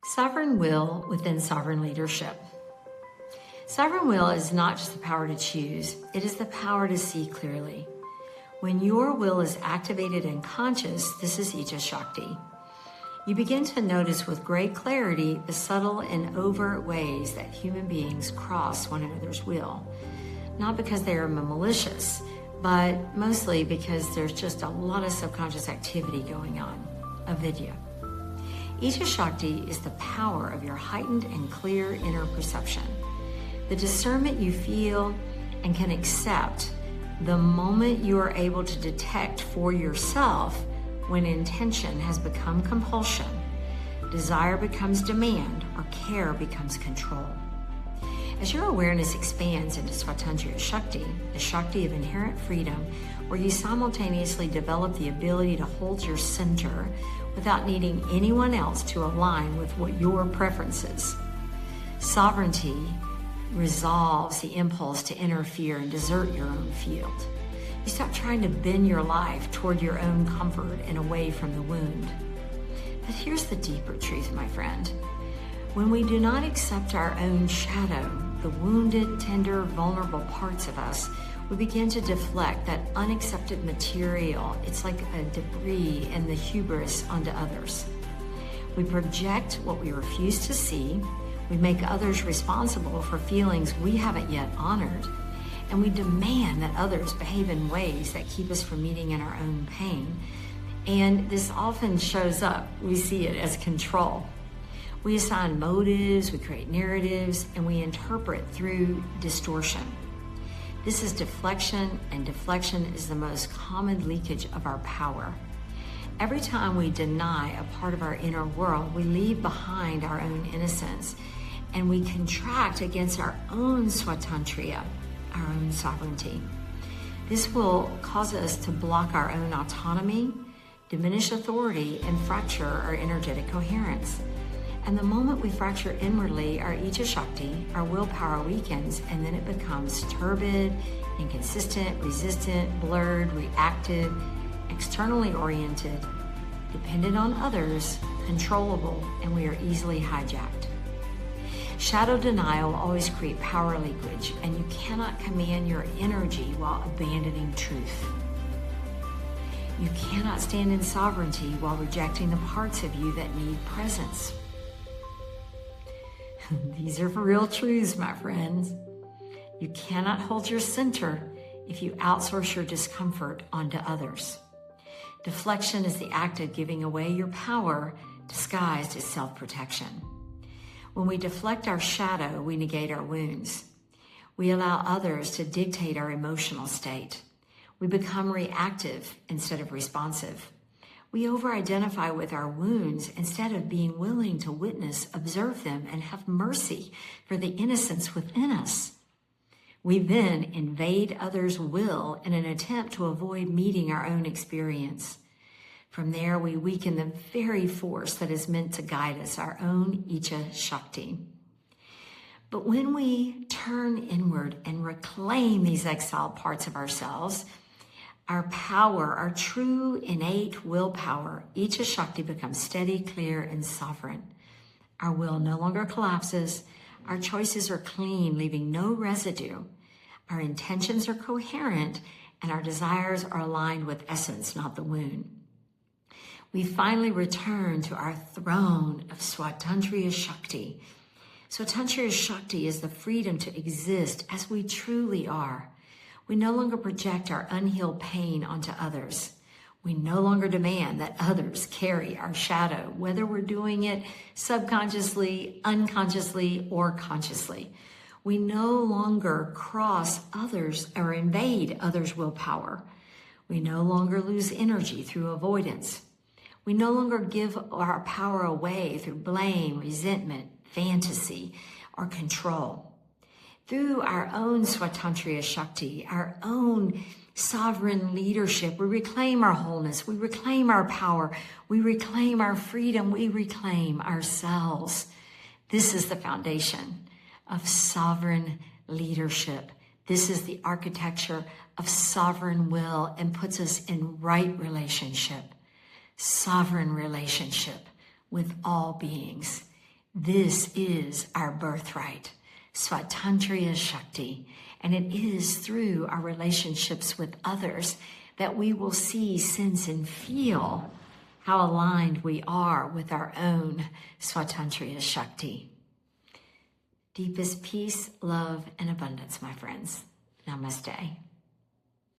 Sovereign will within sovereign leadership. Sovereign will is not just the power to choose, it is the power to see clearly. When your will is activated and conscious, this is Ija Shakti. You begin to notice with great clarity the subtle and overt ways that human beings cross one another's will. Not because they are malicious, but mostly because there's just a lot of subconscious activity going on. Avidya. Ija Shakti is the power of your heightened and clear inner perception. The discernment you feel and can accept the moment you are able to detect for yourself when intention has become compulsion, desire becomes demand, or care becomes control. As your awareness expands into Svatantrya Shakti, the Shakti of inherent freedom, where you simultaneously develop the ability to hold your center without needing anyone else to align with what your preferences. Sovereignty resolves the impulse to interfere and desert your own field. You stop trying to bend your life toward your own comfort and away from the wound. But here's the deeper truth, my friend. When we do not accept our own shadow, the wounded, tender, vulnerable parts of us, we begin to deflect that unaccepted material. It's like a debris and the hubris onto others. We project what we refuse to see. We make others responsible for feelings we haven't yet honored. And we demand that others behave in ways that keep us from meeting in our own pain. And this often shows up, we see it as control. We assign motives, we create narratives, and we interpret through distortion. This is deflection, and deflection is the most common leakage of our power. Every time we deny a part of our inner world, we leave behind our own innocence, and we contract against our own Svatantrya, our own sovereignty. This will cause us to block our own autonomy, diminish authority, and fracture our energetic coherence. And the moment we fracture inwardly our Ija Shakti, our willpower weakens, and then it becomes turbid, inconsistent, resistant, blurred, reactive, externally oriented, dependent on others, controllable, and we are easily hijacked. Shadow denial will always create power leakage, and you cannot command your energy while abandoning truth. You cannot stand in sovereignty while rejecting the parts of you that need presence. These are for real truths, my friends. You cannot hold your center if you outsource your discomfort onto others. Deflection is the act of giving away your power disguised as self-protection. When we deflect our shadow, we negate our wounds. We allow others to dictate our emotional state. We become reactive instead of responsive. We over-identify with our wounds instead of being willing to witness, observe them, and have mercy for the innocence within us. We then invade others' will in an attempt to avoid meeting our own experience. From there, we weaken the very force that is meant to guide us, our own Ija Shakti. But when we turn inward and reclaim these exiled parts of ourselves, our power, our true innate willpower, Ija Shakti becomes steady, clear, and sovereign. Our will no longer collapses. Our choices are clean, leaving no residue. Our intentions are coherent, and our desires are aligned with essence, not the wound. We finally return to our throne of Svatantrya Shakti. Svatantrya Shakti is the freedom to exist as we truly are. We no longer project our unhealed pain onto others. We no longer demand that others carry our shadow, whether we're doing it subconsciously, unconsciously, or consciously. We no longer cross others or invade others' willpower. We no longer lose energy through avoidance. We no longer give our power away through blame, resentment, fantasy, or control. Through our own Svatantrya Shakti, our own sovereign leadership, we reclaim our wholeness, we reclaim our power, we reclaim our freedom, we reclaim ourselves. This is the foundation of sovereign leadership. This is the architecture of sovereign will and puts us in right relationship, sovereign relationship with all beings. This is our birthright, Svatantrya Shakti, and it is through our relationships with others that we will see, sense, and feel how aligned we are with our own Svatantrya Shakti. Deepest peace, love, and abundance, my friends. Namaste.